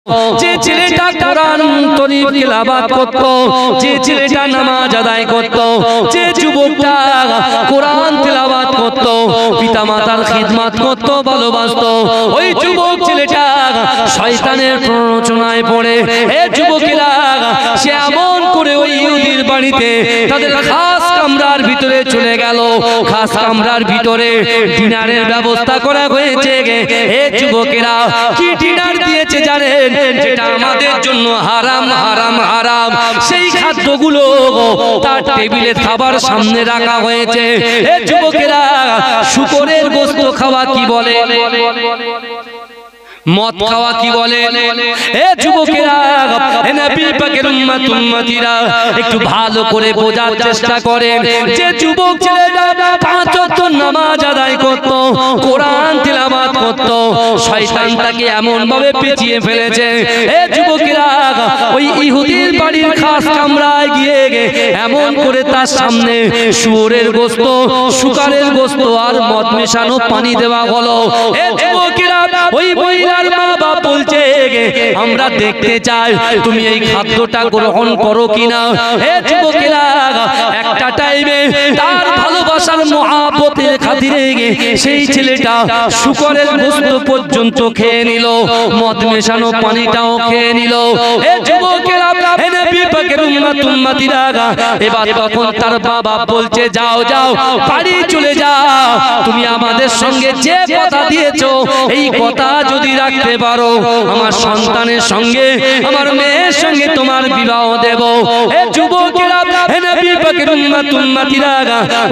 যে ছেলেটা কোরআন শরীফ তেলাওয়াত করত, যে ছেলেটা নামাজ আদায় করত, যে যুবকটা কোরআন তেলাওয়াত করত, পিতামাতার খিদমত করত, ভালোবাসত, ওই যুবক ছেলেটা শয়তানের প্ররোচনায় পড়ে এ যুবকেরা সে এমন করে ওই ইহুদির বাড়িতে তাদের খাস কামরার ভিতরে চলে গেল। খাস কামরার ভিতরে ডিনারের ব্যবস্থা করা হয়েছে। এ যুবকেরা কি ডিনার দিয়েছে জানেন? যেটা আমাদের জন্য হারাম হারাম হারাম, সেই খাদ্যগুলো তার টেবিলে খাবার সামনে রাখা হয়েছে। এ যুবকেরা শুকরের গোশত খাওয়া কি বলে, মদ খাওয়া কি বলে? এ যুবকেরা, এ নবী পাকের উম্মত উম্মতিরা একটু ভালো করে বোঝার চেষ্টা করেন। যে যুবক ছেলেটা পাঁচ ওয়াক্ত নামাজ আদায় করত, কোরআন তেলাওয়াত করত, শয়তান তাকে এমন ভাবে পেঁচিয়ে ফেলেছে। এ যুবকেরা ওই ইহুদির বাড়ির খাস কামরায় গিয়ে এমন করে তার সামনে শুয়োরের গোশত, শুকরের গোশত আর মদ মেশানো পানি দেওয়া হলো। এ যুবকেরা ওই মহিলার মা বাপ বলছে আমরা দেখতে চাই তুমি এই খাদ্যটা গ্রহণ করো কিনা। এ যুবকেরা একটা টাইমে তার ভালোবাসার মহব্বতের খাতিরে সেই ছেলেটা শুকরের গোশত পর্যন্ত খেয়ে নিল, মদ মেশানো পানিটাও খেয়ে নিল। এ যুবকেরা, এ নবী পাকের উম্মত উম্মতিরা এবার তখন তার বাবা বলছে যাও যাও বাড়ি চলে যাও, তুমি আমাদের সঙ্গে যে কথা দিয়েছো এই কথা যদি রাখতে পারো আমার সন্তানের সঙ্গে, আমার মেয়ের সঙ্গে তোমার বিবাহ দেব। এ যুবকেরা, হে নবী পাকের উম্মত উম্মতিরা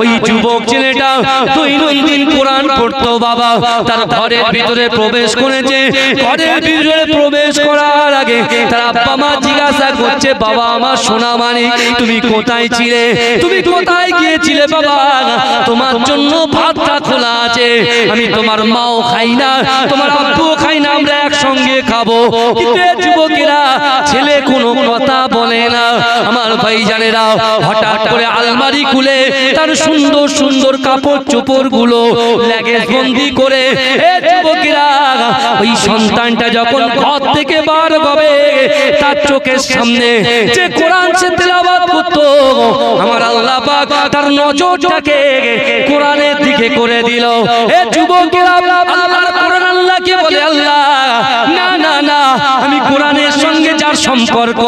ওই যুবক ছেলেটা দৈনন্দিন কোরআন পড়তো বাবা, তার ঘরের ভিতরে প্রবেশ করেছে। ঘরের ভিতরে প্রবেশ করার আগে তার আব্বা মা জিজ্ঞাসা করছে বাবা আমার সোনা মানিক তুমি কোথায় ছিলে, তুমি কোথায় গিয়েছিলে বাবা? তোমার জন্য ভাতটা খোলা আছে, আমি তোমার মাও খাই না, তোমার আব্বুও খাই না, আমরা একসঙ্গে খাবো। কিন্তু যুবকেরা ছেলে কোনো কথা বলে না। আমার ভাইজানেরা হঠাৎ করে আলমারি খুলে তার সুন্দর সুন্দর কাপড় চোপড় গুলো লাগেজ বন্দি করে এ যুবকেরা ওই সন্তানটা যখন ঘর থেকে বার হবে তার চোখের সামনে যে কোরআন সে তেলাওয়াত করতো, আমার আল্লাহ পাক তার নজরটাকে কোরআনের দিকে করে দিল। এ যুবকেরা আল্লাহর কোরআন আল্লাহকে বলে আল্লাহ না না না, আমি কোরআনের সঙ্গে যার সম্পর্ক,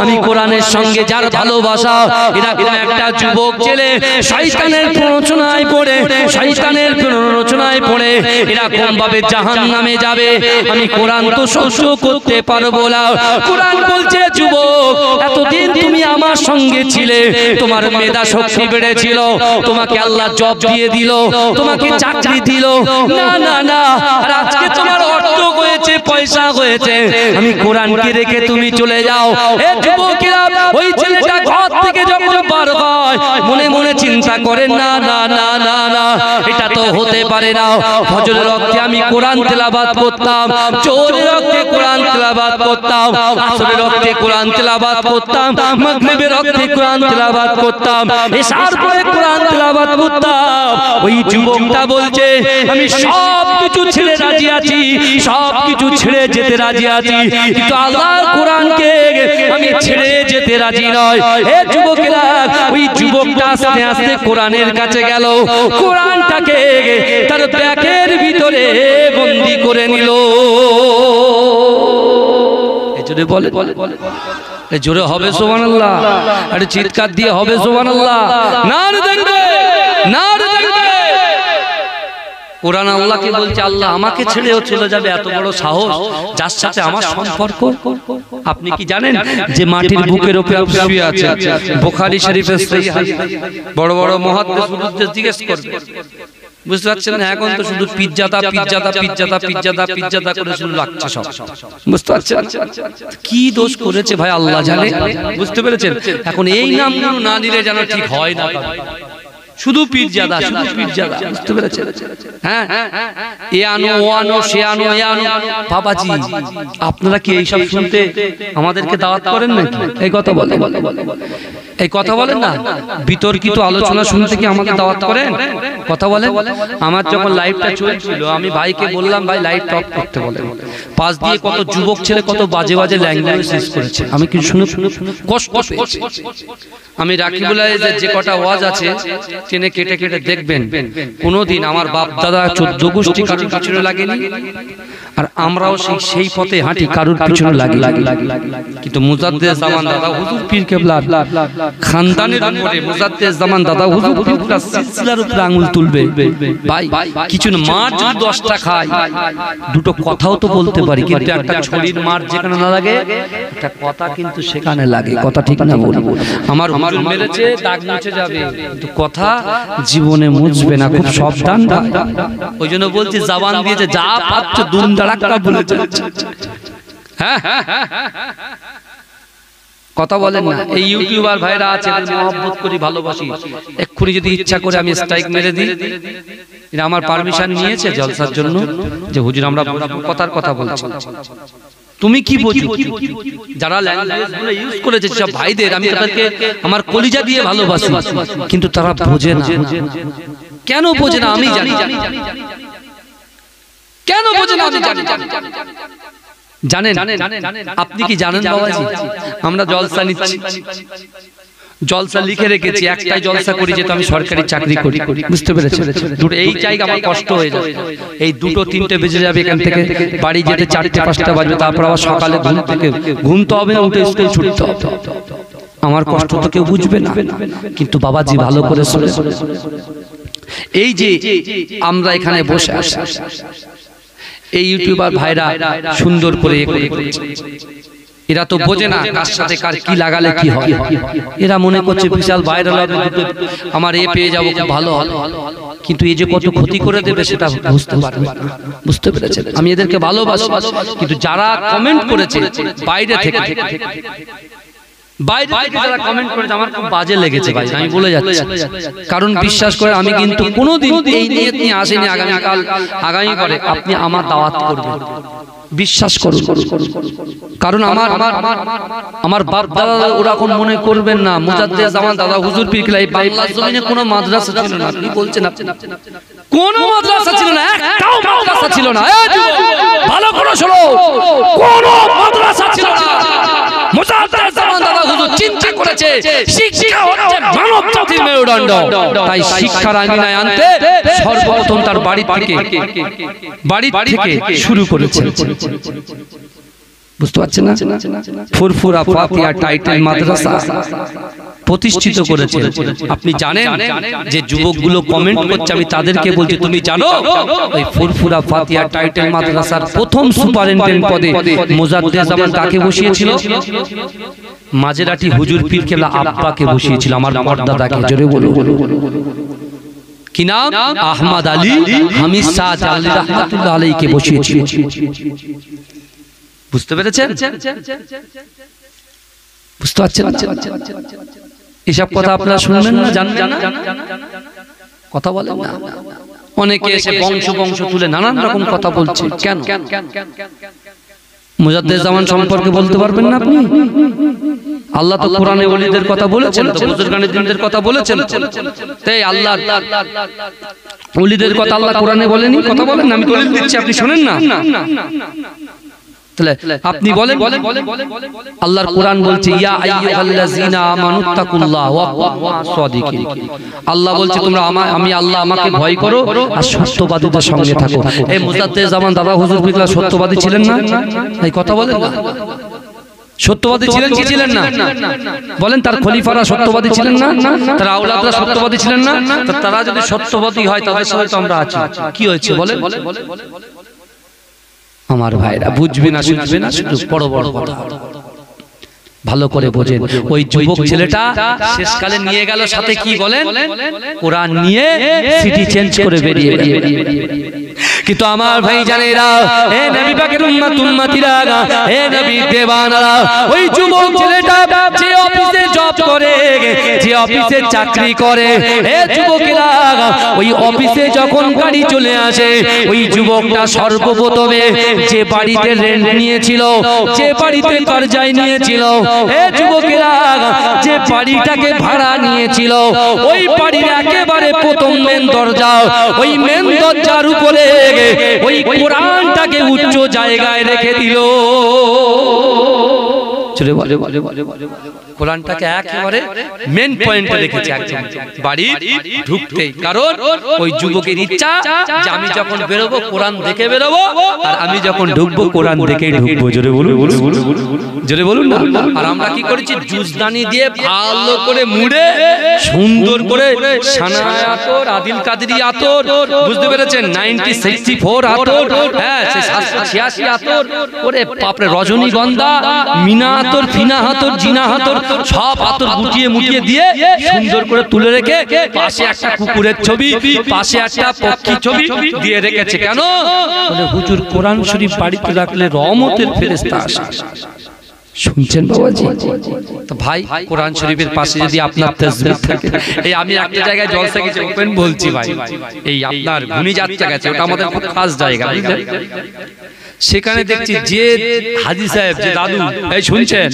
আমি কোরআনের সঙ্গে যার ভালোবাসা, এরকম একটা যুবক ছেলে শয়তানের প্ররোচনায় পড়ে, শয়তানের প্ররোচনায় পড়ে এরকম ভাবে জাহান্নামে যাবে, আমি কোরআন তো সহ্য করতে পারবো না। কোরআন বলছে যুবক এতদিন তুমি আমার সঙ্গে ছিলে, তোমার মেধা শক্তি বেড়েছিল, তোমাকে আল্লাহ জব দিয়ে দিল, তোমাকে চাকরি দিল, না না না, আর আজকে তোমার অর্থ হয়েছে, পয়সা হয়েছে, আমি কোরআনকে রেখে তুমি চলে যাও। এ যুবকেরা ওই ছেলেটা ঘর থেকে যখন বার হয় মনে মনে চিন্তা করে না না না না না, এটা তো হতে পারে না। ফজরের ওয়াক্তে আমি কোরআন তেলাওয়াত করতাম, জোহরের ওয়াক্তে কোরআন তেলাওয়াত করতাম, আসরের ওয়াক্তে কোরআন তেলাওয়াত করতাম, মাগরিবের ওয়াক্তে কোরআন তেলাওয়াত করতাম, এশার পরে কোরআন তেলাওয়াত করতাম। ওই যুবকটা বলছে আমি সব কিছু ছেড়ে রাজি আছি, সব কিছু ছেড়ে যেতে রাজি আছি, কিন্তু আল্লাহর কোরআনকে আমি ছেড়ে যেতে রাজি নয়। এ যুবকেরা ওই যুবকটা আস্তে আস্তে কোরআনের কাছে গেল, কোরআনটাকে তার ব্যাগের ভিতরে বন্দি করে নিল। এজন্য বলে জোরে হবে সুবহানাল্লাহ, আরে চিৎকার দিয়ে হবে সুবহানাল্লাহ, নারে দেখবে নারে দেখবে। কোরআন আল্লাহকে বলছে আল্লাহ আমাকে ছেড়েও চলে যাবে, এত বড় সাহস যার সাথে আমার সম্পর্ক। আপনি কি জানেন যে মাটির বুকের উপরে শুয়ে আছে? বুখারী শরীফের সহিহ হাদিস, বড় বড় মুহাদ্দিস জিজ্ঞেস করবে, বুঝতে পারছেন না? এখন তো শুধু পিজ্জাদা পিজ্জাদা পিজ্জাদা পিজ্জাদা পিজ্জাদা করে শুরু লাগছে সব, বুঝতে পারছেন কি দোষ করেছে ভাই আল্লাহ জানে, বুঝতে পেরেছেন? এখন এই নামগুলো না নিলে যেন ঠিক হয় না, শুধু পিজ্জাদা শুধু পিজ্জাদা, বুঝতে পেরেছেন? হ্যাঁ এ আনো ও আনো সে আনো এ আনো। বাবাজি আপনারা কি এইসব শুনতে আমাদেরকে দাওয়াত করেন নাকি? এই কথা বলে এই কথা বলেন না, বিতর্কিত আলোচনা শুনতে কি আমাকে দাওয়াত করেন? কথা বলেন। আমার যখন লাইভটা চলছিল আমি ভাইকে বললাম ভাই লাইভটা অফ করতে বলেন। পাশ দিয়ে কত যুবক ছেলে কত বাজে বাজে ল্যাঙ্গুয়েজ ইউজ করেছে, আমি কি শুনে কষ্ট পেয়েছি। আমি রাখি বলে যে কটা ওয়াজ আছে টেনে কেটে কেটে দেখবেন, কোনোদিন আমার বাপ দাদা 14 গোষ্ঠী কারোর পিছনে লাগেনি, আর আমরাও সেই পথে হাঁটি কারোর পিছনে লাগি। কিন্তু মুজাদ্দেদ জামান দাদা হুজুর পীর কেবলা খানদানের উপরে মুজাদ্দেদ জামান দাদা হুজুর পীর কেবলা সিলসিলার উপরে আঙ্গুল তুলবে। ভাই কিছু না, মার যদি 10টা খায় দুটো কথাও তো বলতে পারি, কিন্তু একটা ছড়ির মার যেখানে না লাগে একটা কথা কিন্তু সেখানে লাগে। কথা ঠিক না বলি? আমার হুজুর মেরেছে দাগ মুছে যাবে, কিন্তু কথা জীবনে মুছবে না। খুব সাবধান ভাই। ওই জন্য বলছি জবান দিয়ে যে যা পাচ্ছ দুম দাঁড়াক্কা বলে যাচ্ছে। হ্যাঁ কথা বলেন না। এই ইউটিউবার ভাইরা আছে মহব্বত করি ভালোবাসি, এক্ষুনি যদি ইচ্ছা করে আমি স্ট্রাইক মেরে দিই। এরা আমার পারমিশন নিয়েছে জলসার জন্য যে হুজুর আমরা কথার কথা বলছি, তুমি কি বোঝো? যারা ল্যাঙ্গুয়েজ গুলো ইউজ করেছে সব ভাইদের আমি তাদেরকে আমার কলিজা দিয়ে ভালোবাসি, কিন্তু তারা বোঝে না। কেন বোঝে না আমি জানি, কেন বোঝে না আমি জানি। জানেন আপনি কি জানেন বাবাজি? আমরা জলসা নিচ্ছি, জলসা লিখে রেখেছি, একটাই জলসা করি যেহেতু আমি সরকারি চাকরি করি, বুঝতে পেরেছেন? দুটো এই জায়গা আমার কষ্ট হয়ে যাবে, এই 2-3টে বেজে যাবে, এখান থেকে বাড়ি যেতে 4-5টা বাজবে, তারপর আবার সকালে ঘুমতে হবে না, উঠে স্কুল ছুটতে হবে। আমার কষ্ট তো কেউ বুঝবে না, কিন্তু বাবাজি ভালো করে শুনে, এই যে আমরা এখানে বসে আছি, এই ইউটিউবার ভাইরা সুন্দর করে এরা তো বোঝে না কার সাথে কার কি লাগালে কি হয়। এরা মনে করছে বিশাল ভাইরাল হবে, আমার এ পেয়ে যাবো, ভালো হবে, কিন্তু এই যে কত ক্ষতি করে দেবে সেটা বুঝতে পারবে না। বুঝতে পেরেছেন? আমি এদেরকে ভালোবাসি, কিন্তু যারা কমেন্ট করেছে বাইরে থেকে, বাইরে থেকে যারা কমেন্ট করেছে আমার খুব বাজে লেগেছে ভাই, আমি বলে যাচ্ছি। কারণ বিশ্বাস করে আমি কিন্তু কোনোদিন এই নিয়ত নিয়ে আসিনি আগামী পরে আপনি আমার দাওয়াত করবেন, বিশ্বাস করুন। কারণ আমার বাপ দাদা ওরা কোন মনে করবেন না মুজাদ্দেদ জামান দাদা হুজুর পীর কেবলা এই বাংলার জমিনে কোনো মাদ্রাসা ছিল না। আপনি বলছেন কোনো মাদ্রাসা ছিল না, একটাও মাদ্রাসা ছিল না। ভালো করে শোনো, কোনো মাদ্রাসা ছিল না। মুজাদ্দেদ জামান দাদা হুজুর চিন্তা করেছে শিক্ষা হচ্ছে মানব জাতির মেরুদণ্ড, তাই শিক্ষার আঙিনায় আনতে সর্বপ্রথম তার বাড়ি থেকে শুরু করেছে। বুঝতে পারছেন না? ফুরফুরা ফাতিহা টাইটেল মাদ্রাসা প্রতিষ্ঠিত করেছে। আপনি জানেন যে যুবকগুলো কমেন্ট করছে, আমি তাদেরকে বলছি তুমি জানো ওই ফুরফুরা ফাতিহা টাইটেল মাদ্রাসার প্রথম সুপারিনটেন্ডেন্ট পদে মুজাদ্দেদ জামান কাকে বসিয়েছিল? মাঝেরাটি হুজুর পীর কেবলা আব্বাকে বসিয়েছিল, আমার পর্দাদাকে। জোরে বলো কি নাম? আহমদ আলী হামিদ শাহ জালালি রাহমাতুল্লাহ আলাইহিকে বসিয়েছিল। বুঝতে পেরেছেন? বুঝতে পারছেন? এসব কথা আপনারা শুনবেন না, জানবেন না, কথা বলেন না। অনেকে এসে বংশ তুলে নানান রকম কথা বলছে। কেন? মুজাদ্দেদ জামান সম্পর্কে বলতে পারবেন না আপনি? আল্লাহ তো কোরআনে ওলিদের কথা বলেছেন, তো বুজুর্গানে দিনদের কথা বলেছেন, তাই আল্লাহ ওলিদের কথা আল্লাহ কোরআনে বলেনি? কথা বলেন না, আমি দলিল দিচ্ছি, আপনি শুনেন না। আপনি বলেন আল্লাহর কোরআন বলছে ইয়া আইয়ুহাল্লাযীনা আমানুত্তাকুল্লাহ ওয়া কুনু সাদিকিন। আল্লাহ বলছে তোমরা আমি আল্লাহ আমাকে ভয় করো আর সত্যবাদীদের সঙ্গে থাকো। এই মুজাদ্দেদ জামান দাদা হুজুর পীর কেবলা সত্যবাদী ছিলেন না? এই কথা বলেন না। সত্যবাদী ছিলেন কি ছিলেন না? বলেন তার খলিফারা সত্যবাদী ছিলেন না? তার আওলাদরা সত্যবাদী ছিলেন না? তারা যদি সত্যবাদী হয় তাদের সঙ্গে তো আমরা আছি। কি হয়েছে বলেন? আমার ভাইরা বুঝবে না, শুনবে না, শুধু বড় বড় কথা। ভালো করে বোঝেন। ওই যুবক ছেলেটা শেষকালে নিয়ে গেল সাথে কি বলেন? কোরআন নিয়ে সিটি চেঞ্জ করে বেরিয়ে গেল। কিন্তু আমার ভাই জানেরা, হে নবী পাকের উম্মতিরা, হে নবী দেওয়ানারা, ওই যুবক ছেলেটা যে অফিসে জব করে, যে অফিসে চাকরি করে, এ যুবকেরা ওই অফিসে যখন গাড়ি চলে আসে, ওই যুবকটা সর্বপ্রথমে যে বাড়িতে রেন্ট নিয়েছিল, যে বাড়িতে কর্জায় নিয়েছিল, এ যুবকেরা যে বাড়িটাকে ভাড়া নিয়েছিল, ওই বাড়ির একেবারে প্রথম মেন দরজা, ওই মেন দরজার উপরে ওই কোরআনটাকে উচ্চ জায়গায় রেখে দিল। কোরআনটাকে একেবারে মেন পয়েন্টে রেখেছে একদম বাড়ি ঢুকতেই। কারণ ওই যুবকের ইচ্ছা যে আমি যখন বেরোবো কোরআন দেখে বেরোবো, আর আমি যখন ঢুকবো কোরআন দেখেই ঢুকবো। জোরে বলুন, জোরে বলুন না। আর আমরা কি করেছি, জুসদানি দিয়ে ভালো করে মুড়ে সুন্দর করে সানা আতর, আদিল কাদরি আতর, বুঝতে পেরেছেন, 1964 আতর, হ্যাঁ 786 আতর করে বাপরে, রজনীগন্ধা, মিনা আতর, ফিনা আতর, জিনা আতর, সব আতর গুটিয়ে মুটিয়ে দিয়ে সুন্দর করে তুলে রেখে পাশে একটা কুকুরের ছবি, পাশে একটা পক্ষী ছবি দিয়ে রেখেছে। কেন? বলে হুজুর কোরআন শরীফ বাড়িতে রাখলে রহমতের ফেরেশতা আসে। শুনছেন বাবাজি? তো ভাই কোরআন শরীফের পাশে যদি আপনার তাসবিহ থাকে, এই আমি একটা জায়গায় জলসা গেছি, ওপেন বলছি ভাই, এই আপনার ঘুনি যাত্রা গেছে, ওটা আমাদের খুব খাস জায়গা, বুঝলেন? সেখানে দেখছি যে হাজী সাহেব, যে দাদু, এই শুনছেন,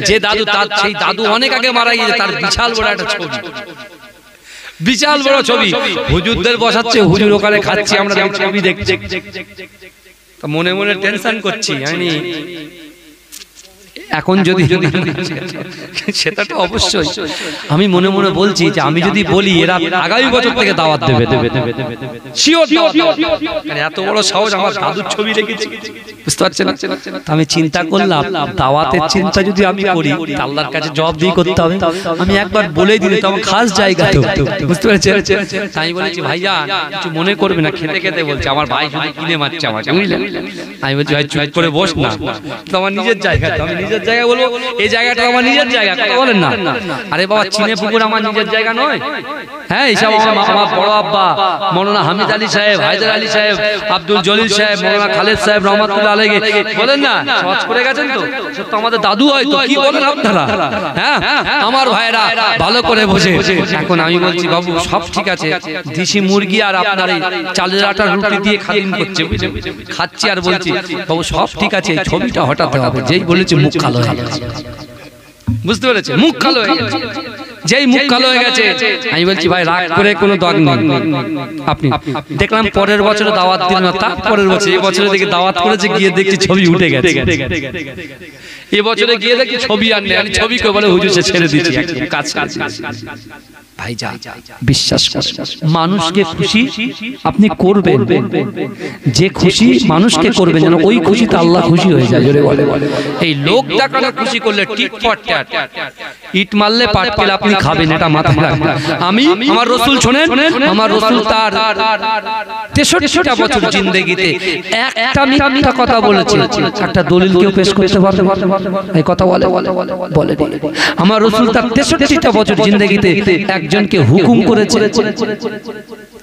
যে দাদু, তার সেই দাদু অনেক আগে মারা গিয়েছে, তার বিশাল বড় একটা ছবি, বিশাল বড় ছবি, হুজুরদের বসাচ্ছে, হুজুর ওখানে খাচ্ছি, আমরা ছবি দেখছি, তো মনে মনে টেনশন করছি, আমি এখন যদি সেটা তো অবশ্যই আমি মনে মনে বলছি যে আমি যদি বলি এরা আগামী বছর থেকে দাওয়াত দেবে, এত বড় সাহস, আমার দাদুর ছবি রেখেছি, বুঝতে পারছেন? আমি চিন্তা করলাম দাওয়াতের চিন্তা যদি আমি করি আল্লাহর কাছে জবাবদিহি করতে হবে, আমি একবার বলে দিলে তো আমার খাস জায়গা, বুঝতে পেরেছেন? আমি বলেছি ভাইয়া কিছু মনে করবে না, খেতে খেতে বলছে, আমার ভাই শুধু কিনে মারছে আমাকে, বুঝলেন? আমি বলছি ভাই চুপ করে বস না, তো আমার নিজের জায়গা, আমি নিজের জায়গা বলবো, এই জায়গাটা আমার নিজের জায়গা, কথা বলেন না? আরে বাবা চিনে পুকুর আমার নিজের জায়গা নয়, হ্যাঁ এইসব আমার বড় আব্বা মৌলানা হামিদ আলী সাহেব, হায়দার আলী সাহেব, আব্দুল জলিল সাহেব, মৌলানা খালেদ সাহেব রহমাতুল্লাহ আলাইহি বলেন না, সওয়াজ করে গেছেন তো, সব তো আমাদের দাদু হয়তো, কি বলেন আপনারা? হ্যাঁ আমার ভাইরা ভালো করে বোঝে। এখন আমি বলছি বাবু সব ঠিক আছে, দেশি মুরগি আর আপনার এই চালের আটার রুটি দিয়ে খাদিম করছে, খাচ্ছি, আর বলছি বাবু সব ঠিক আছে, এই ছবিটা হটাতে হবে। যেই বলেছে মুখ কালো হয়ে গেছে, বুঝতে পেরেছে? মুখ কালো হয়ে গেছে, যেই মুখ কালো হয়ে গেছে, আমি বলছি ভাই রাগ করে কোনো দগ নেই, আপনি দেখলাম পরের বছরে দাওয়াত দিল না, তার পরের বছর, এই বছরে দেখি দাওয়াত করেছে, গিয়ে দেখছি ছবি উঠে গেছে, এবছরে গিয়ে দেখি ছবি আর নেই, আমি ছবিকে বলে হুজুর সে ছেড়ে দিচ্ছি কাজ। ভাই যা বিশ্বাস করেন, মানুষকে খুশি আপনি করবেন, যে খুশি মানুষকে করবেন যেন ওই খুশিতে আল্লাহ খুশি হয়ে যায়। জোরে বলে, এই লোক দেখানো খুশি করলে টিট ফট ট্যাট, ইট মারলে পাট পেলে আপনি খাবেন, এটা মাথায় রাখবেন। আমি আমার রাসূল শুনেন, আমার রাসূল তার 63টা বছর জিন্দেগিতে একটা মিথ্যা কথা বলেছে, একটা দলিল কেউ পেশ করতে পারবে? এই কথা বলে আমার রাসূল তার 63টা বছর জিন্দেগিতে একজনকে হুকুম করেছে,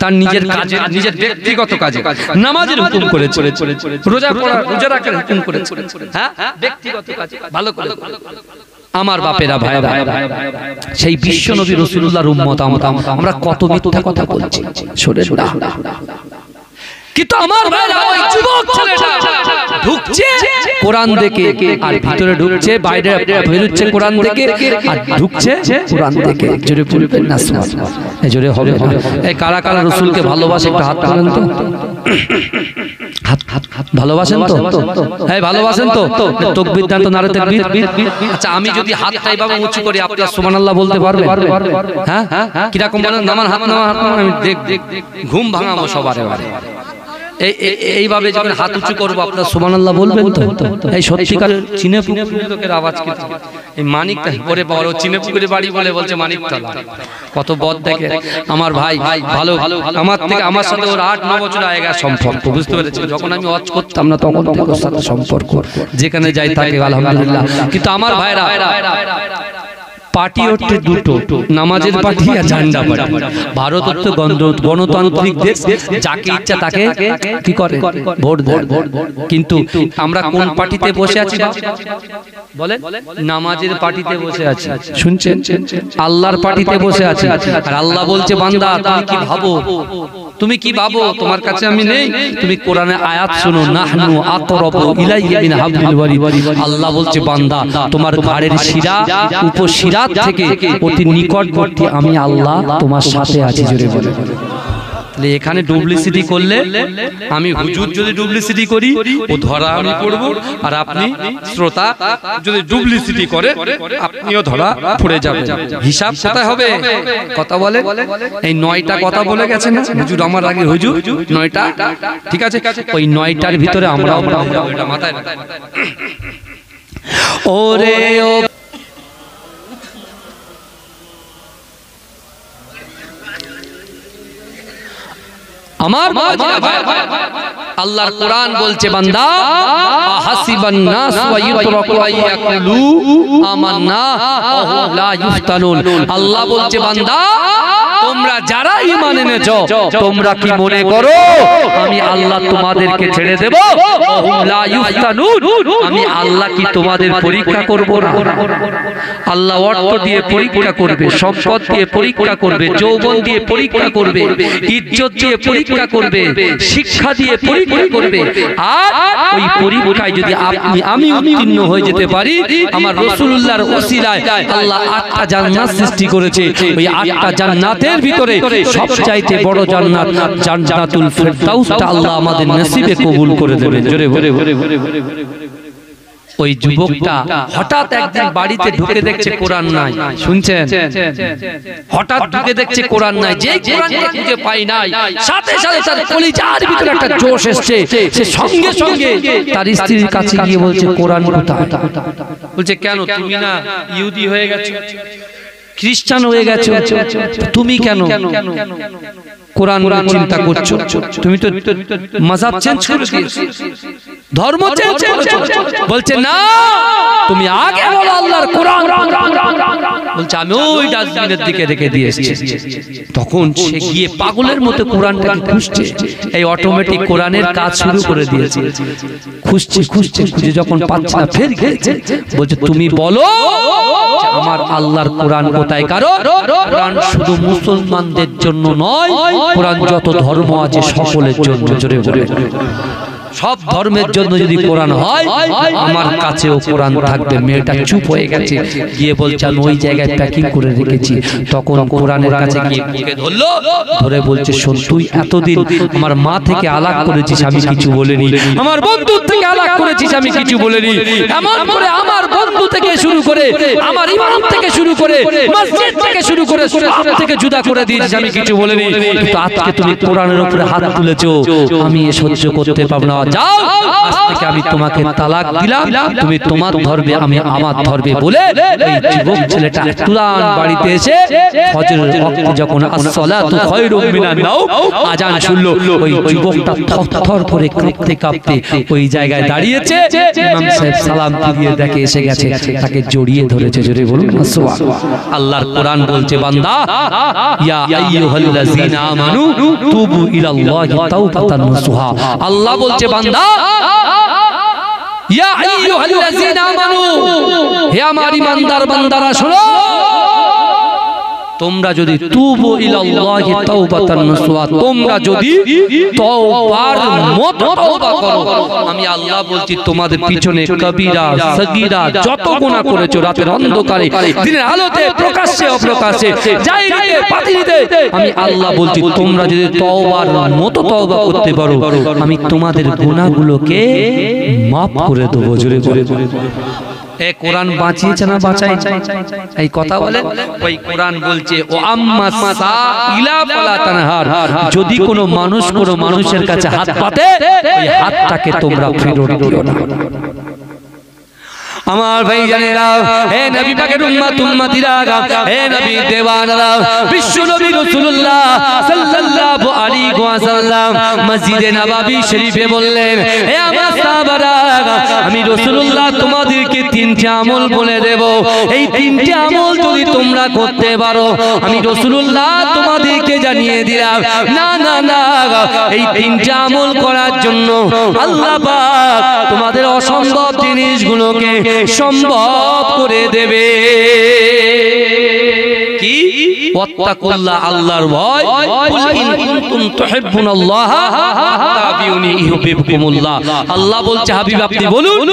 তার নিজের কাজে, নিজের ব্যক্তিগত কাজে, নামাজের হুকুম করেছে, রোজা পড়া, রোজা রাখার হুকুম করেছে, হ্যাঁ ব্যক্তিগত কাজে। ভালো করে আমার বাপেরা, ভাইরা, সেই বিশ্ব নবী রাসূলুল্লাহর উম্মত আমরা কত মিথ্যা কথা বলছি, শোনেন না? কিন্তু আমার ভাইরা ওই যুবক ছেলেটা ঢুকছে কোরআন দেখে, আর ভিতরে ঢুকছে, বাইরে বেরোচ্ছে কোরআন দেখে, আর ঢুকছে কোরআন দেখে। জোরে বলবেন না সুবহানাল্লাহ, জোরে হবে। এই কারা কারা রাসূলকে ভালোবাসে একটু হাত তোলেন তো, হাত ভালোবাসেন তো? হ্যাঁ ভালোবাসেন তো? তাকবীর দেন তো, নারে তাকবীর। আচ্ছা আমি যদি হাতটা এইভাবে উঁচু করি আপনারা সুবহানাল্লাহ বলতে পারবেন? হ্যাঁ কিরকম বলেন? নামান হাত, নামান হাত, আমি দেখ ঘুম ভাঙাবো সবার। এবারে এইভাবে যখন হাত উঁচু করবো আপনার সুবহানাল্লাহ বলবেন তো? এই সত্যিকার চিনে পুকুরের লোকের আওয়াজ কিন্তু এই মানিকটা পরে বড় চিনে পুকুরে বাড়ি বলে বলছে মানিকতলা, কত বদ দেখে। আমার ভাই ভালো, আমার থেকে আমার সাথে ওর 8-9 বছর আগের সম্পর্ক, বুঝতে পেরেছেন? যখন আমি ওয়াজ করতাম না তখন ওর সাথে সম্পর্ক, যেখানে যাই থাকে আলহামদুলিল্লাহ। কিন্তু আমার ভাইরা পার্টি হচ্ছে দুটো, নামাজের পার্টি আর ঝান্ডা পার্টি। ভারত হচ্ছে গণতান্ত্রিক দেশ, যাকে ইচ্ছা তাকে কি করে ভোট দেয়। কিন্তু আমরা কোন পার্টিতে বসে আছি বলে? নামাজের পার্টিতে বসে আছি। শুনছেন? আল্লাহর পার্টিতে বসে আছি। আর আল্লাহ বলছে বান্দা তুমি কি ভাবো তোমার কাছে আমি নেই? তুমি কোরআনে আয়াত শোনো, নাহনু আকরাবু ইলাইহি মিন হাবলিল ওয়ারিদ। আল্লাহ বলছে বান্দা তোমার ঘাড়ের শিরা উপশিরাত থেকে অতি নিকটবর্তী আমি আল্লাহ তোমার সাথে আছি। জোরে বলে। এখানে ডুপ্লিসিটি করলে, আমি হুজুর যদি ডুপ্লিসিটি করি ও ধরা আমি পড়ব, আর আপনি শ্রোতা যদি ডুপ্লিসিটি করে আপনিও ধরা পড়ে যাবেন। হিসাব কোথায় হবে? কথা বলে এই 9টা কথা বলে গেছেন হুজুর আমার আগে, হুজুর 9টা, ঠিক আছে? ওই 9টার ভিতরে আমরাও এটা মাথায় রাখবেন। ওরে ও আমার আল্লাহর কোরআন বলছে বান্দা হাসিবান নাস ওয়া ইউতরাকু আইয়াকুলু আমান্না ওয়া লা ইফতানুন। আল্লাহ বলছে বান্দা তোমরা যারা ঈমান এনেছো তোমরা কি মনে করো আমি আল্লাহ তোমাদেরকে ছেড়ে দেব? ওয়া লা ইফতানুন, আমি আল্লাহ কি তোমাদের পরীক্ষা করব না? আল্লাহ অর্থ দিয়ে পরীক্ষা করবে, সম্পদ দিয়ে পরীক্ষা করবে, যৌবন দিয়ে পরীক্ষা করবে, ইজ্জত দিয়ে পরীক্ষা করবে, শিক্ষা দিয়ে পরীক্ষা করবে। আর ওই পরীক্ষায় যদি আমি উত্তীর্ণ হয়ে যেতে পারি, আমার রাসূলুল্লাহর ওসিলায় আল্লাহ 8টা জান্নাত সৃষ্টি করেছে। ওই 8টা জান্নাতের ভিতরে সবচাইতে বড় জান্নাত জান্নাতুল ফেরদাউসটা আল্লাহ আমাদের নসিবে কবুল করে দেবেন। জোরে বলে। ওই যুবকটা হঠাৎ একদিন বাড়িতে ঢুকে দেখছে কোরআন নাই। শুনছেন? হঠাৎ ঢুকে দেখছে কোরআন নাই। যে কোরআনটা খুঁজে পাই নাই, সাথে সাথে তার কলিজার ভিতরে একটা জোশ এসেছে। সে সঙ্গে সঙ্গে তার স্ত্রীর কাছে গিয়ে বলছে কোরআন কোথায়? বলছে কেন, তুমি না ইহুদি হয়ে গেছো, খ্রিস্টান হয়ে গেছো, তুমি কেন কোরআন চিন্তা করছো? তুমি তো মাযহাব চেঞ্জ করে দিয়েছো, ধর্ম চেঞ্জ করেছো। বলছে না, তুমি আগে বলো আল্লাহর কোরআন। বলছে আমি ওই ডাস্টবিনের দিকে রেখে দিয়ে এসেছি। তখন সে গিয়ে পাগলের মতো কোরআনটাকে খুঁজছে। এই অটোমেটিক কোরআনের কাজ শুরু করে দিয়েছে। খুঁজছে খুঁজে যখন পাচ্ছে না ফের গেছে। বলছে তুমি বলো আমার আল্লাহর কোরআন কোথায়? কারণ কোরআন শুধু মুসলমানদের জন্য নয়, কোরআন যত ধর্ম আছে সকলের জন্য। জোরে বলে। সব ধর্মের জন্য যদি কোরআন হয় আমার কাছেও কোরআন থাকবে। মেয়েটা চুপ হয়ে গেছে, গিয়ে বলছে আমি ওই জায়গায় প্যাকিং করে রেখেছি। তখন কোরআনের কাছে গিয়ে বুকে ধরলো, ধরে বলছে শোন, তুই এতদিন আমার মা থেকে আলাদা করেছিস আমি কিছু বলিনি, আমার বন্ধু থেকে আলাদা করেছিস আমি কিছু বলিনি, এমন করে আমার বন্ধু থেকে শুরু করে আমার ইমাম থেকে শুরু করে মসজিদ থেকে শুরু করে সব থেকে জুদা করে দিয়েছিস আমি কিছু বলিনি। কিন্তু আজকে তুমি কোরআনের উপরে হাত তুলেছো, আমি এ সহ্য করতে পারবো না। যাও, আজ থেকে আমি তোমাকে তালাক দিলাম, তুমি তোমার ধর্মে আমি আমার ধর্মে বলে এই যুবক ছেলেটা তুরান বাড়িতে এসে ফজরের ওয়াক্তে যখন আসসালাতু খায়রুম মিনান নাওম আজান শুনলো, ওই যুবকটা থরথর করে কাঁপতে কাঁপতে ওই জায়গায় দাঁড়িয়েছে। ইমাম সাহেব সালাম দিয়ে দেখে এসে গেছে, তাকে জড়িয়ে ধরেছে। জোরে বলুন সুবহানাল্লাহ। আল্লাহর কোরআন বলছে বান্দা ইয়া আইয়ুহাল্লাযীনা আমানু তুবু ইলাল্লাহি তাওবাতান নাসুহা। আল্লাহ বলছে বান্দা ইয়া আইয়ুহাল্লাযীনা আমানু, হে আমার ঈমানদার বান্দারা শোনো, তোমরা যদি তুবু ইলাল্লাহি তাওবাতান নাসুহা, তোমরা যদি তওবার মতো তওবা করো, আমি আল্লাহ বলছি তোমাদের পিছনে কবিরা সগীরা যত গুনাহ করেছো রাতের অন্ধকারে দিনের আলোতে প্রকাশ্যে অপ্রকাশ্যে জাহিরিতে বাতিনিতে, আমি আল্লাহ বলছি তোমরা যদি তওবার মতো তওবা করতে পারো আমি তোমাদের গুনাহগুলোকে maaf করে দেব। জোরে জোরে এ কোরআন বাঁচিয়েছে না বাঁচাইছে? এই কথা বলে ওই কোরআন বলছে ও আম্মা সাইলা ফালা তানহার, যদি কোনো মানুষ কোনো মানুষের কাছে হাত পাতে ওই হাতটাকে তোমরা ফেরত দিও না। আমার ভাই জানেরা, হে নবী পাকের উম্মতিরা, হে নবী দেওয়ানরা, বিশ্ব নবী রাসূলুল্লাহ সাল্লাল্লাহু আলাইহি ওয়াসাল্লাম মসজিদে নববী শরীফে বললেন, হে আমার সাহাবারা, আমি রাসূলুল্লাহ তোমাদেরকে তিনটে আমল বলে দেব, এই তিনটে আমল যদি তোমরা করতে পারো আমি রাসূলুল্লাহ তোমাদেরকে জানিয়ে দিলাম, না না না, এই তিনটে আমল করার জন্য আল্লাহ পাক তোমাদের অসম্ভব জিনিসগুলোকে সম্ভব করে দেবে। কি? ওয়াত্তাকুল্লাহ, আল্লাহর ভয়। কুল ইন কুনতুম তুহিব্বুনাল্লাহ ফাত্তাবিউনি ইউহিব্বুকুমুল্লাহ। আল্লাহ বলছে হাবিব আপনি বলুন,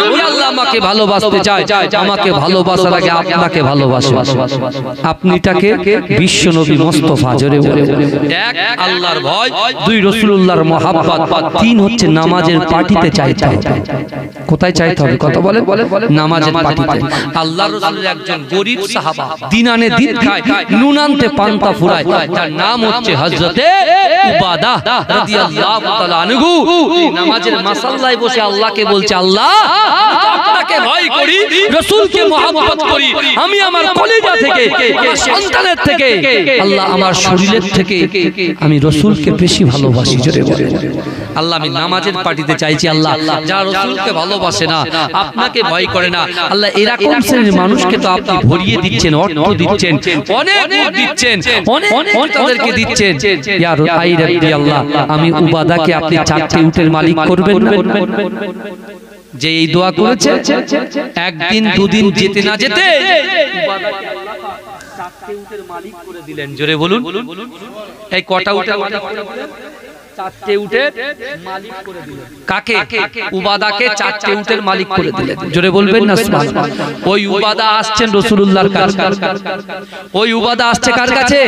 আমি আল্লাহ আমাকে ভালোবাসতে চাই, আমাকে ভালোবাসার আগে আপনাকে ভালোবাসে। আপনি তাকে বিশ্ব নবী মুস্তাফা জোরে বলে। এক আল্লাহর ভয়, দুই রাসূলুল্লাহর মহব্বত, তিন হচ্ছে নামাজের পার্টিতে চাইতে হবে। কোথায় চাইতে হবে? কথা বলেন। নামাজের পার্টিতে। আল্লাহর রাসূলের একজন গরীব সাহাবা দিন আনে দিন খায়, নুন আনতে পান্তা ফুরায়, তার নাম হচ্ছে হযরতে উবাদাহ রাদিয়াল্লাহু তাআলা আনহু। নামাজের মাসাল্লায় বসে আল্লাহকে বলছে, আল্লাহ আপনাকে ভয় করি, রাসূলকে মহব্বত করি, আমি আমার কলিজা থেকে, আমার সন্তানের থেকে, আল্লাহ আমার শরীরের থেকে আমি রাসূলকে বেশি ভালোবাসি। জোরে বলেন আল্লাহ আমি নামাজের পার্টিতে চাইছি, আল্লাহ যারা রাসূলকে ভালোবাসে না, আপনাকে ভয় করে না, আল্লাহ এরকম শ্রেণীর মানুষকে তো আপনি ভরিয়ে দিচ্ছেন, অর্থ দিচ্ছেন, অনেক দিচ্ছেন, অনেক তাদেরকে দিচ্ছেন। ইয়া আই রাব্বি আল্লাহ, আমি উবাদাকে আপনি চারটি উটের মালিক করবেন না? যে এই দোয়া করেছে, একদিন দুদিন যেতে না যেতে উবাদাকে আল্লাহ চারটি উটের মালিক করে দিলেন। জোরে বলুন। এই কটা উটের মালিক করে দিলেন? চারটি উটের মালিক করে দিলেন। কাকে? উবাদাকে চারটি উটের মালিক করে দিলেন। জোরে বলবেন না সুবহানাল্লাহ। ওই উবাদা আসছেন রাসূলুল্লাহর কাছে। ওই উবাদা আসছে কার কাছে?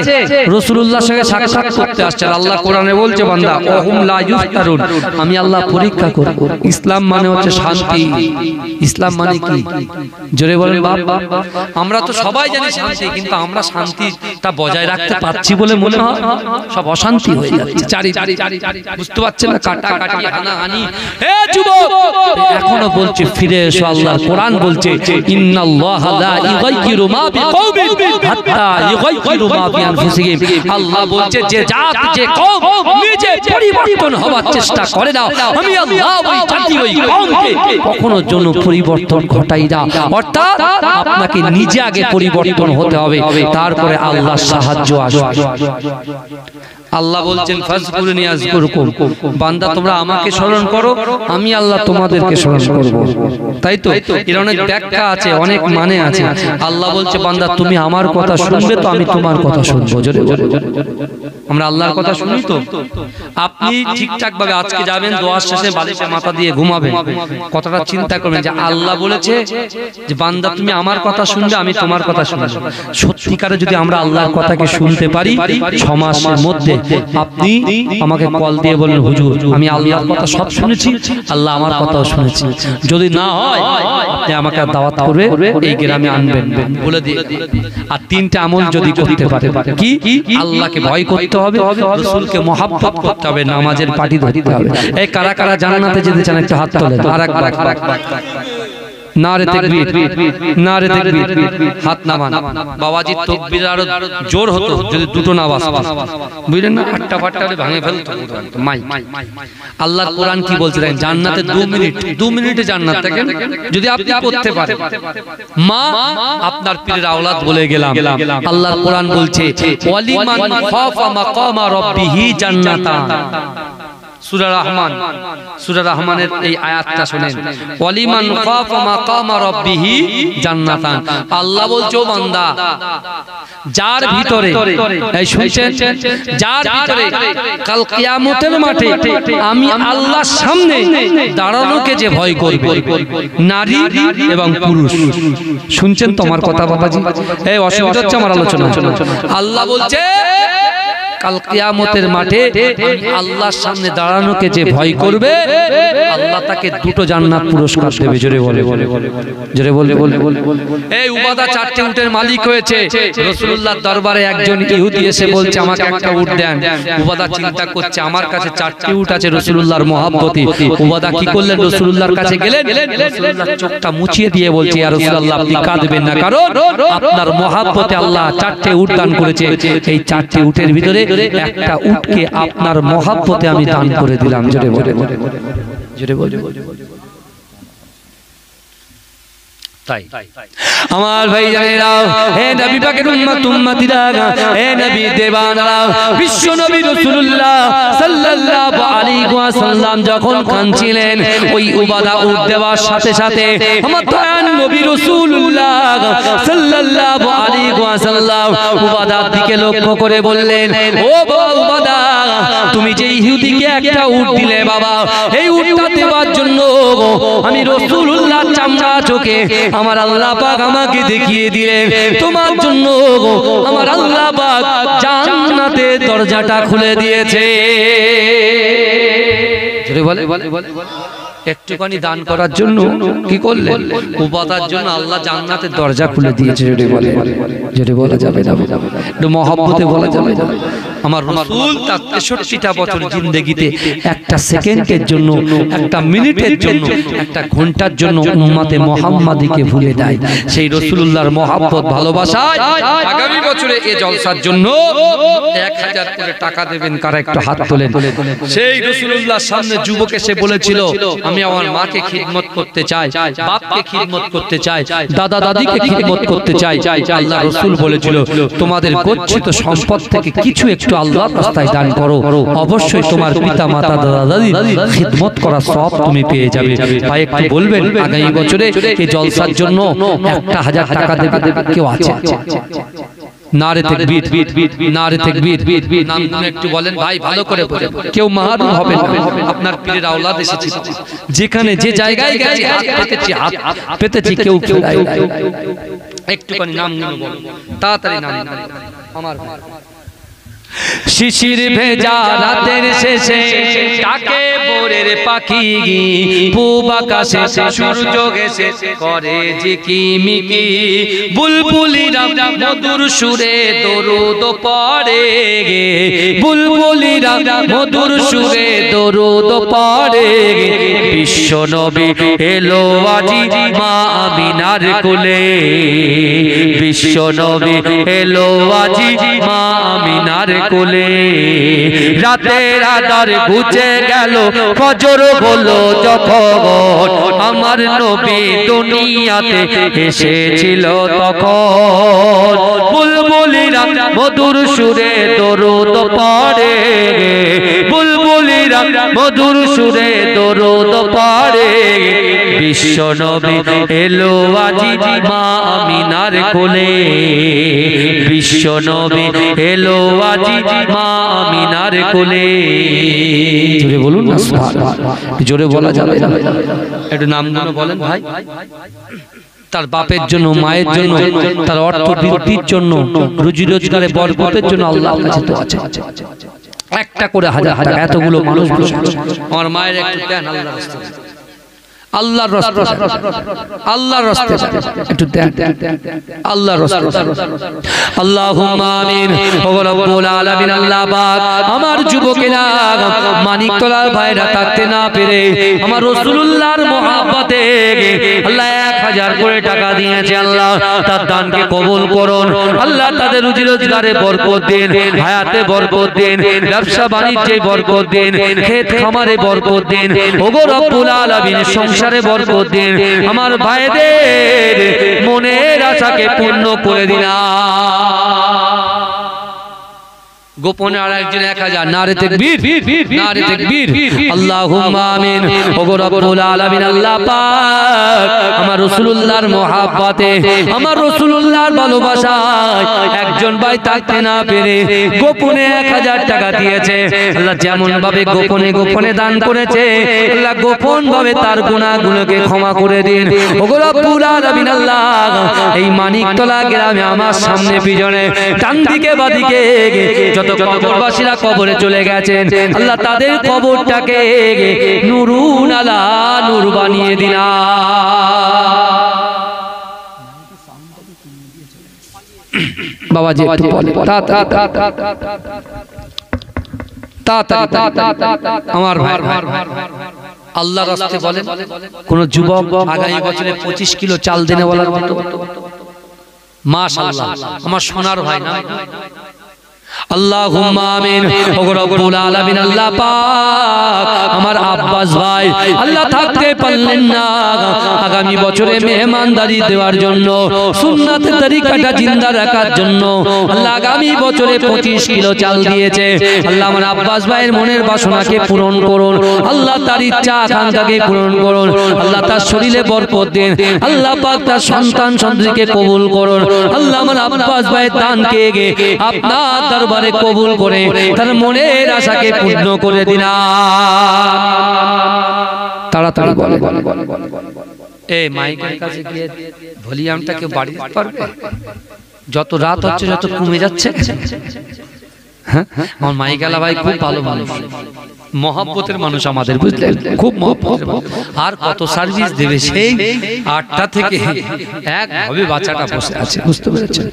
রাসূলুল্লাহর সঙ্গে সাক্ষাৎ করতে আসছে। আল্লাহ কোরআনে বলছে, বান্দা ওহুম লা ইফতারুন, আমি আল্লাহ পরীক্ষা করব। ইসলাম মানে হচ্ছে শান্তি। ইসলাম মানে কি? জোরে বলেন বাপ। আমরা তো সবাই জানি শান্তি, কিন্তু আমরা শান্তিটা বজায় রাখতে পারছি বলে মনে হয় সব অশান্তি হয়ে যাচ্ছে চারি। বুঝতে পারছেন না? কাটাকাটি, হানাহানি। হে যুবক, এখনো বলছে ফিরে এসো। আল্লাহর কোরআন বলছে, ইন্নাল্লাহা লা ইউগাইয়িরু মা বিকওমিন হাত্তা ইউগাইয়িরু মা বিআনফুসিহিম। আল্লাহ বলছে যে জাত, যে কওম নিজে পরিবর্তন হওয়ার চেষ্টা করে না, আমি আল্লাহ ওই জাতি, ওই কওমকে কখনো জন্য পরিবর্তন ঘটাই না। অর্থাৎ আপনাকে নিজে আগে পরিবর্তন হতে হবে, তারপরে আল্লাহর সাহায্য আসবে। আল্লাহ বলছেন ফাজকুরুনি আযকুরকুম, বান্দা তোমরা আমাকে স্মরণ করো, আমি আল্লাহ তোমাদেরকে স্মরণ করব। তাই তো এর অনেক ব্যাখ্যা আছে, অনেক মানে আছে। আল্লাহ বলছে বান্দা তুমি আমার কথা শুনবে তো আমি তোমার কথা শুনবো। জোরে জোরে আমরা আল্লাহর কথা শুনি তো। আপনি ঠিকঠাক ভাবে আজকে যাবেন, দোয়ার শেষে বালিশে মাথা দিয়ে ঘুমাবেন, কথাটা চিন্তা করবেন যে আল্লাহ বলেছে যে বান্দা তুমি আমার কথা শুনবে, আমি তোমার কথা শুনবো। সত্যিকারে যদি আমরা আল্লাহর কথাকে শুনতে পারি, 6 মাসের মধ্যে আপনি আমাকে কল দিয়ে বলেন, হুজুর আমি আল্লাহর কথা সব শুনেছি, আল্লাহ আমার কথাও শুনেছি। যদি না হয় আপনি আমাকে দাওয়াত করবে, এই গ্রামে আনবেন বলে দিয়ে। আর 3টা আমল যদি করতে পারে, কি? আল্লাহকে ভয় করতে হবে, রাসূলকে মহব্বত করতে হবে, নামাজের পাটি ধরতে হবে। এই কারা কারা জান্নাতে যেতে চান একটু হাত তোলেন। আরেকবার নারে তাকবীর, নারে তাকবীর, হাত নামান। বাবাজি তাকবীর আরো জোর হতো যদি দুটো না বাজতো, বুঝলেন না? আটটা ফাটটা হলে ভাঙে ফেলতো মাই। আল্লাহর কোরআন কি বলছে দেখেন, জান্নাতে 2 মিনিটে জান্নাত দেখেন যদি আপনি করতে পারেন। মা আপনার পীরের আওলাদ বলে গেলাম। আল্লাহর কোরআন বলছে ওয়ালিমান খাফা মাকামা রাব্বিহি জান্নাতান। সূরা রহমান, সূরা রহমানের এই আয়াতটা শুনেন, ওয়ালিমান খাফা মাকামা রাব্বিহি জান্নাতান। আল্লাহ বলছে ও বান্দা, যার ভিতরে এই শুনছেন, যার ভিতরে কাল কিয়ামতের মাঠে আমি আল্লাহর সামনে দাঁড়ানোকে যে ভয় করবে, নারী এবং পুরুষ। শুনছেন তোমার কথা বাবাজি? এই অসুবিধা হচ্ছে আমার আলোচনা? আল্লাহ বলছে কাল কিয়ামতের মাঠে আল্লাহর সামনে দাঁড়ানোকে যে ভয় করবে, আল্লাহ তাকে 2টো জান্নাত পুরস্কার দেবে। জোরে বলে, জোরে বলে। এই উবাদা 4টে উটের মালিক হয়েছে। রাসূলুল্লাহর দরবারে একজন ইহুদি এসে বলছে আমাকে একটা উট দেন। উবাদা চিন্তা করছে আমার কাছে 4টি উট আছে রাসূলুল্লাহর মহব্বতে। উবাদা কি করলেন? রাসূলুল্লাহর কাছে গেলেন, রাসূলুল্লাহ চোখটা মুছিয়ে দিয়ে বলছে ইয়া রাসূলুল্লাহ আপনি কাঁদবেন না, কারণ আপনার মহব্বতে আল্লাহ 4টে উট দান করেছে। এই 4টে উটের ভিতরে একটা উটকে আপনার মহব্বতে আমি দান করে দিলাম। জোরে বলে, জোরে বলে। তাই আমার ভাই জানেরা, হে নবী পাকের উম্মত উম্মতিরা, হে নবী দেবানরা, বিশ্ব নবী রাসূলুল্লাহ সাল্লাল্লাহু আলাইহি ওয়াসাল্লাম যখন কাঁদছিলেন, ওই উবাদা উঠ দেওয়ার সাথে সাথে আমার দয়াল নবী রাসূলুল্লাহ সাল্লাল্লাহু আলাইহি ওয়াসাল্লাম উবাদার দিকে লক্ষ্য করে বললেন, ও বাবা উবাদা, তুমি যে ইহুদিকে একটা উট দিলে বাবা, এই উটটা দেওয়ার জন্য আমি রাসূলুল্লাহ চামড়া চোখে আমার আল্লাহ পাক আমাকে দেখিয়ে দিলেন, তোমার জন্য আমার আল্লাহ পাক জান্নাতের দরজাটা খুলে দিয়েছে। একটুখানি দান করার জন্য কি করলেন? উবাদার জন্য আল্লাহ জান্নাতের দরজা খুলে দিয়েছে। যদি বলা যাবে না, মহব্বতে বলা যাবে না। আমার রাসূল তার ৬৩টা বছর জিন্দেগিতে একটা সেকেন্ডের জন্য, একটা মিনিটের জন্য, একটা ঘন্টার জন্য উম্মতে মুহাম্মাদীকে ভুলে দেয়। সেই রাসূলুল্লাহর মহব্বত ভালোবাসায় আগামী বছরে এই জলসার জন্য ১০০০ করে টাকা দেবেন। কারা একটু হাত তোলেন। সেই রাসূলুল্লাহর সামনে যুবক এসে বলেছিল, আমি আমার মাকে খিদমত করতে চাই, বাপকে খিদমত করতে চাই, দাদা দাদিকে খিদমত করতে চাই। আল্লাহ রাসূল বলেছিল, তোমাদের গচ্ছিত সম্পদ থেকে কিছু একটু আল্লাহর রাস্তায় দান করো, অবশ্যই তোমার পিতা মাতা দাদা দাদির খিদমত করার সওয়াব তুমি পেয়ে যাবে। ভাই একটু বলবেন আগামী বছরে এই জলসার জন্য ১০০০ টাকা দেবে কেউ আছে? নারে তাকবীর, নারে তাকবীর, নাম একটু বলেন ভাই, ভালো করে বলেন। কেউ মাহরুম হবে না, আপনার পীরের আওলাদ এসেছে, যেখানে যে জায়গায় গেছে হাত পেতেছি, কেউ একটুখানি নাম নিয়ে বলেন, তাড়াতাড়ি নাম। আমার শিশির ভেজা রাতের শেষে ডাকে ভোরের পাখি, পূব আকাশে সূর্য গেছে করে ঝিকিমিকি, বুলবুলিরা মধুর সুরে দরুদ পড়ে, বুলবুলিরা মধুর সুরে দরুদ পড়ে। বিশ্ব নবী এলো আজি মা আমিনার কোলে, বিশ্ব নবী এলো আজি মা আমিনার কোলে। রাতের আধার ঘুচে গেল, ফজর হলো যখন, আমার নবী দুনিয়াতে এসেছিল তখন। বুলবুলিরা মধুর সুরে দরুদ পড়ে, বুলবুলিরা মধুর সুরে দরুদ পড়ে। বিশ্ব নবী এলো আজি মা আমিনার কোলে, বিশ্ব নবী এলো আজি মা আমিনার কোলে। জোরে বলুন না সুবহানাল্লাহ, জোরে বলা যাবে না, একটু নামগুলো বলেন ভাই। তার বাপের জন্য, মায়ের জন্য, তার অর্থ বৃদ্ধির জন্য, রুজি রোজগারে বরকতের জন্য আল্লাহর কাছে তো আছে একটা করে ১০০০ টাকা। এতগুলো মানুষ বসে, আমার মায়ের একটু দেন আল্লাহর রাস্তায়, আল্লাহর রাস্তায়, আল্লাহর রাস্তায় একটু দেন, আল্লাহর রাস্তায়। আল্লাহুম্মা আমিন। ও রব্বুল আলামিন, আল্লাহ পাক আমার যুবকেরা, মানিকতলার ভাইরা থাকতে না পেরে আমার রাসূলুল্লাহর মহব্বতে আল্লাহ ১০০০ করে টাকা দিয়েছে। আল্লাহ তার দানকে কবুল করুন। আল্লাহ তাদের রুজি রোজগারে বরকত দিন, হায়াতে বরকত দিন, ব্যবসা বাণিজ্যে বরকত দিন, ক্ষেত খামারে বরকত দিন। ওগো রব্বুল আলামিন, সংসারে বরকত দিন। আমার ভাইদের মনের আশাকে পূর্ণ করে দিন। গোপনে আর একজন ১০০০। নারে তাকবীর, নারে তাকবীর, আল্লাহুম্মা আমিন। ওগো রব্বুল আলামিন, আল্লাহ পাক আমার রাসূলুল্লাহর মহব্বতে, আমার রাসূলুল্লাহর ভালোবাসায় একজন ভাই থাকতে না পেরে গোপনে ১০০০ টাকা দিয়েছে। আল্লাহ যেমন ভাবে গোপনে গোপনে দান করেছে, আল্লাহ গোপন ভাবে তার গুনাহগুলোকে ক্ষমা করে দিন। ওগো রব্বুল আলামিন, আল্লাহ এই মানিকতলা গ্রামে আমার সামনে পিছনে ডান দিকে বাদিকে যত কবরবাসীরা কবরে চলে গেছেন, আল্লাহ তাদের কবরটাকে নূরুন আলা নূর বানিয়ে দিন। বাবাজি একটু বলে, আমার ভাই আল্লাহর রাস্তায় বলেন, কোন যুবক আগামী বছরে ২৫ কিলো চাল দেনে বলার মতো? মাশাআল্লাহ, আমার সোনার ভাই না? আল্লাহুম্মা আমিন। ওগো রব্বুল আলামিন আল্লাহ পাক আমার আব্বাস ভাই আল্লাহ থাকতে পারলেন না, আগামী বছরে মেহমানদারি দেওয়ার জন্য, সুন্নাতের তরিকাটা জিন্দা রাখার জন্য আল্লাহ আগামী বছরে 25 কিলো চাল দিয়েছে। আল্লাহ আমার আব্বাস ভাইয়ের মনের বাসনাকে পূরণ করুন, আল্লাহ তার ইচ্ছা আকাঙ্ক্ষাকে পূরণ করুন, আল্লাহ তার শরীরে বরকত দিন, আল্লাহ পাক তার সন্তান সন্ততিকে কবুল করুন। আল্লাহ আমার আব্বাস ভাইয়ের দানকে আপনার দরবারে কবুল করে তার মনের আশাকে পূর্ণ করে দিন। তাড়াতাড়ি বলে এই মাইকের কাছে গিয়ে ভলিউমটা কেউ বাড়িয়ে দিতে পারবে? যত রাত হচ্ছে যত কমে যাচ্ছে। হ্যাঁ, আমার মাইকালা ভাই খুব ভালো মানুষ, মহব্বতের মানুষ আমাদের, বুঝলেন, খুব মহব্বতের। আর কত সার্ভিস দেবে, সেই 8টা থেকে একভাবে বাচ্চাটা বসে আছে, বুঝতে পেরেছেন?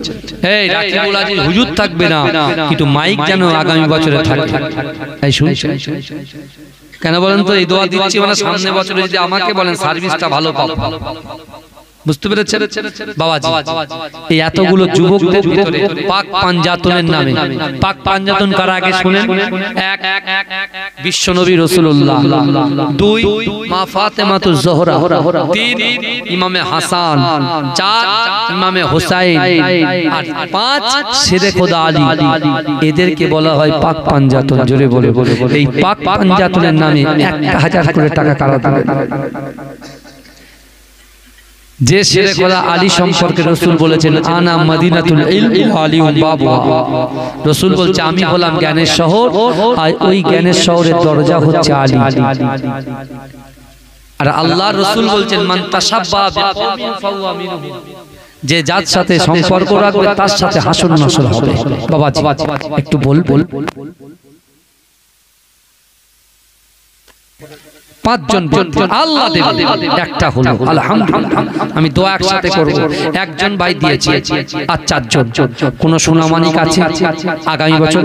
এই রাকিবুল আজিজ হুজুর থাকবে না, কিন্তু মাইক যেন আগামী বছরে থাকে। এই শুনছেন কেন বলেন তো? এই দোয়া দিচ্ছি মানে সামনে বছরে যদি আমাকে বলেন সার্ভিসটা ভালো পাবো, বুঝতে পেরেছেন বাবাজি? এই এতগুলো যুবকদের ভিতরে পাক পাঞ্জাতনের নামে, পাক পাঞ্জাতন কারা আগে শুনেন? 1 বিশ্বনবী রাসূলুল্লাহ, 2 মা ফাতেমাতুজ জোহরা, 3 ইমামে হাসান, 4 ইমামে হুসাইন, আর 5 শেরে খোদা আলী। এদেরকে বলা হয় পাক পাঞ্জাতন। জোরে বলে এই পাক পাঞ্জাতনের নামে 1000 করে টাকা কারা দেবে? যে শেরে খোদা আলী সম্পর্কে রাসূল বলেছেন আনা মদিনাতুল ইলম ওয়া আলিউম বাবুহা। রাসূল বলছে আমি হলাম জ্ঞানের শহর, আর ওই জ্ঞানের শহরের দরজা হচ্ছে আলী। আর আল্লাহর রাসূল বলছেন মান তাশাব্বাহা বিকওমিন ফাহুয়া মিনহুম, যে যার সাথে সম্পর্ক রাখবে তার সাথে হাসর নাসর হবে। বাবাজি একটু বল 5 জন আল্লাহ দেবে, একটা হলো আলহামদুলিল্লাহ। আমি দোয়া একসাথে করব। 1 জন ভাই দিয়েছি, আর 4 জন। কোন সোনামানিক আছে আগামী বছর?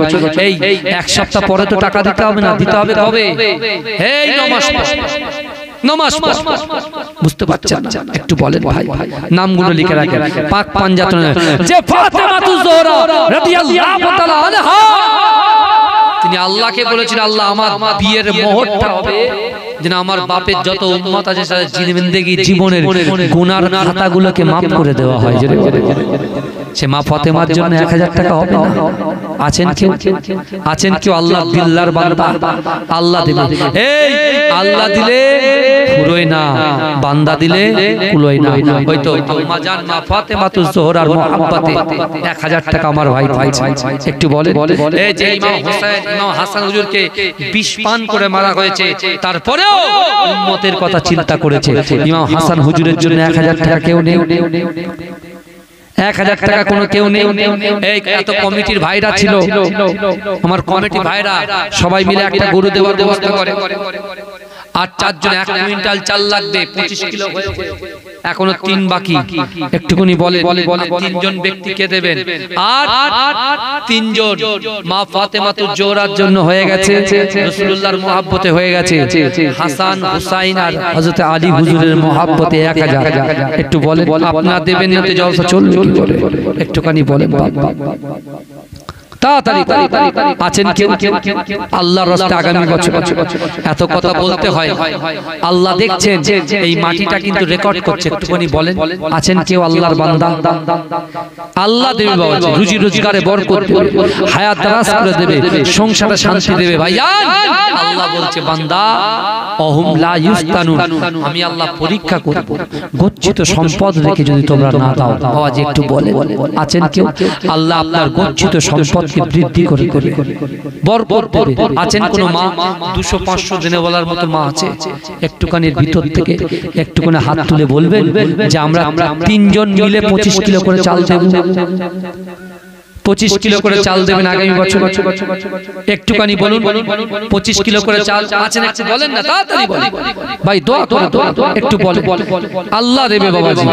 এই 1 সপ্তাহ পরে তো টাকা দিতে হবে না, দিতে হবে কবে? এই নমাজ বুঝতে পারছেন না? একটু বলেন ভাই, নামগুলো লিখে রাখেন। পাক পাঞ্জাতনের যে ফাতেমাতুজ জোহরা রাদিয়াল্লাহু তাআলা আনহা, তিনি আল্লাহকে বলেছেন আল্লাহ আমার বিয়ের মোহরটা হবে যেন আমার বাপের যত উম্মত আছে জিন্দেগি জীবনের গুনার খাতাগুলোকে maaf করে দেওয়া হয়। সে মা ফাতেমার জন্য 1000 টাকা হবে না? আছেন কেউ? আল্লাহ বিল্লাহর বান্দা, আল্লাহ দিলে, এই আল্লাহ দিলে ফুরোয় না, বান্দা দিলে কুলোয় না। হয়তো আম্মা জান মা ফাতেমাতুজ জোহরার মুহাব্বতে 1000 টাকা আমার ভাই পাইছে। একটু বলে এই যে ইমাম হোসেন ইমাম হাসান হুজুরকে বিষ পান করে মারা হয়েছে, তারপরেও উম্মতের কথা চিন্তা করেছে। ইমাম হাসান হুজুরের জন্য 1000 টাকা কেউ নেই? 1000 টাকা কোনো কেউ নেই? এই এত কমিটির ভাইরা ছিল, আমার কমিটি ভাইরা সবাই মিলে একটা গরু দেওয়ার ব্যবস্থা করে। আর 4 জন 1 কুইন্টাল চাল লাগবে, 25 কিলো হয়েছে, এখনো 3 বাকি। একটুকুনি বলে 3 জন ব্যক্তিকে দেবেন। আর 3 জন মা ফাতেমাতুজ জোহরার জন্য হয়ে গেছে, রাসূলুল্লাহর মুহাব্বতে হয়ে গেছে, হাসান হুসাইন আর হযরত আলী হুজুরের মুহাব্বতে 1000। একটু বলেন আপনারা দেবেন না তো জলসা চলবে কি করে? একটুখানি বলেন তাড়াতাড়ি। আছেন কেউ? আল্লাহর রাস্তায় আগামী বছর এত কথা বলতে হয়, আল্লাহ দেখছেন, এই মাটিটা কিন্তু রেকর্ড করছে। একটুখানি বলেন আছেন কেউ আল্লাহর বান্দা? আল্লাহ দেবে বাবা, রুজি রোজগারে বরকত দেবে, হায়াত দারাজ করে দেবে, সংসারে শান্তি দেবে। ভাইজান আল্লাহ বলছে বান্দা অহুম লা ইফতানুন, আমি আল্লাহ পরীক্ষা করব, গচ্ছিত সম্পদ রেখে যদি তোমরা না দাও। বাবাজি একটু বলে আছেন কেউ? আল্লাহ আপনার গচ্ছিত সম্পদ বৃদ্ধি করে বরকত দেবে। আছেন কোন মা 200-500 দিনে বলার মতো মা আছে? একটুখানির ভিতর থেকে একটুখানি হাত তুলে বলবেন যে আমরা 3 জন মিলে 25 কিলো করে চাল দেব। 25 কিলো করে চাল দেবেন আগামী বছর। একটুখানি বলুন 25 কিলো করে চাল আছেন? একটু বলেন না, তাড়াতাড়ি বলেন ভাই, দোয়া করে একটু বলেন। আল্লাহ দেবে বাবাজি,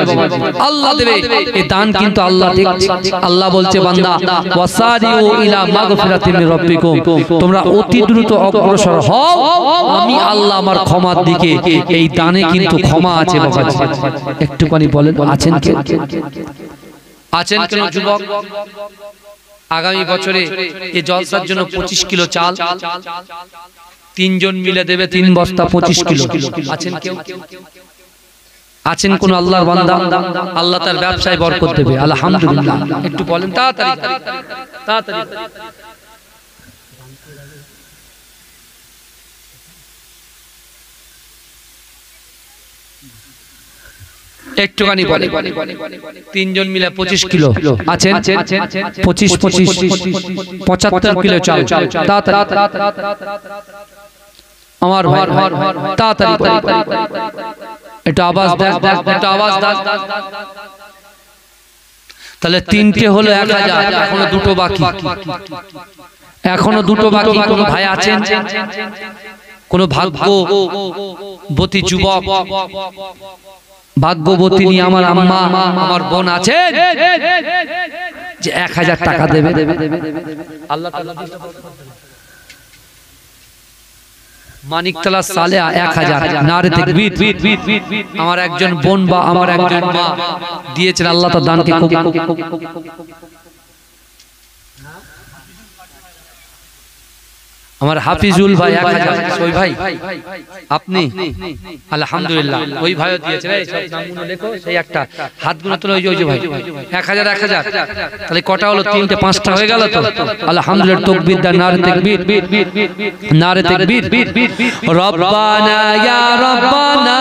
আল্লাহ দেবে। এই দান কিন্তু আল্লাহ দেখছে। আল্লাহ বলছে বান্দা ওয়াসারিউ ইলা মাগফিরাতিন মির রাব্বিকুম, তোমরা অতি দ্রুত অগ্রসর হও, আমি আল্লাহ আমার ক্ষমার দিকে। এই দানে কিন্তু ক্ষমা আছে বাবাজি। একটুখানি বলেন আছেন কে? আছেন কেন যুবক? আগামী বছরে এই জলসার জন্য 25 কিলো চাল, 3 জন মিলে দেবে 3 বস্তা 25 কিলো। আছেন কেউ? আছেন কোন আল্লাহর বান্দা? আল্লাহ তার ব্যবসায় বরকত দেবে আলহামদুলিল্লাহ। একটু বলেন তাড়াতাড়ি তাড়াতাড়ি। একটুখানি বলে 3 জন মিলে 25 কিলো আছেন? 25 25 75 কিলো চাল। আমার ভাই তাড়াতাড়ি একটু আওয়াজ দেন, একটু আওয়াজ দেন। তাহলে 3টে হলো 1000, এখনো 2টো বাকি, এখনো 2টো বাকি। কোন ভাই আছেন? কোন ভাগ্যবতী যুবক, ভাগ্যবতী নিয়ে আমার আম্মা আমার বোন আছে যে 1000 টাকা দেবে? আল্লাহ তাআলা মানিকতলা সালেহা 1000 নারে তাকবীর। আমার একজন বোন বা আমার একজন মা দিয়েছেন, আল্লাহ তার দানকে আমার হাফিজুল ভাই 1000। ওই ভাই আপনি? আলহামদুলিল্লাহ, ওই ভাইও দিয়েছে। এই সব নামগুলো লেখো, সেই একটা হাত গুলো তোলো। ওই যে ভাই 1000 1000, তাহলে কটা হলো? 3টে 5টা হয়ে গেল তো আলহামদুলিল্লাহ। তাকবীর দান, নারে তাকবীর, নারে তাকবীর। রব্বানা ইয়া রব্বানা,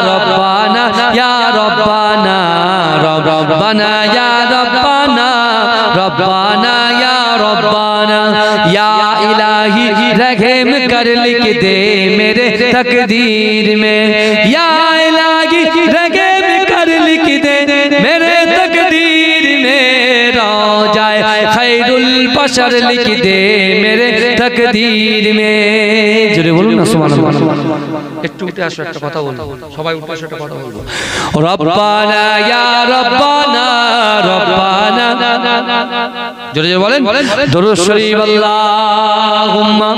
রব্বানা ইয়া রব্বানা, রব্বানা ইয়া রব্বানা, রব্বানা ইয়া রব্বানা। या इलाही रहम कर लिख दे मेरे तकदीर में, या इलाही रहम कर लिख दे मेरे तकदीर में, रोजाए खैरुल बशर लिख दे मेरे तकदीर में। জোরে বলুন না সুবহানাল্লাহ। একটু উঠে আসো, একটা কথা বলবো, সবাই উঠে আসো, একটা কথা বলবো। রব্বানা ইয়া রব্বানা, রব্বানা। জোরে জোরে বলেন দরুদ শরীফ। আল্লাহুম্মা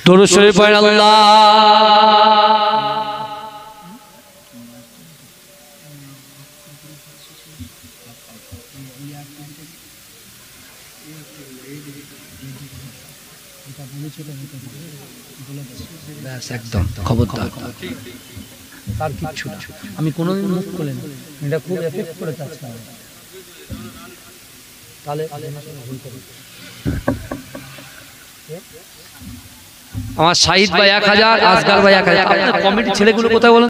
দরুদ শরীফ পড়েন। আল্লাহ একদম খবরদার, তার কিচ্ছু না। আমি কোনোদিন মুখ খুলে না, এটা খুব এফেক্ট করে যাচ্ছে। তাহলে আমার শাহিদ ভাই 1000, আসগার ভাই 1000। আপনার কমিটির ছেলেগুলো কোথায় বলেন?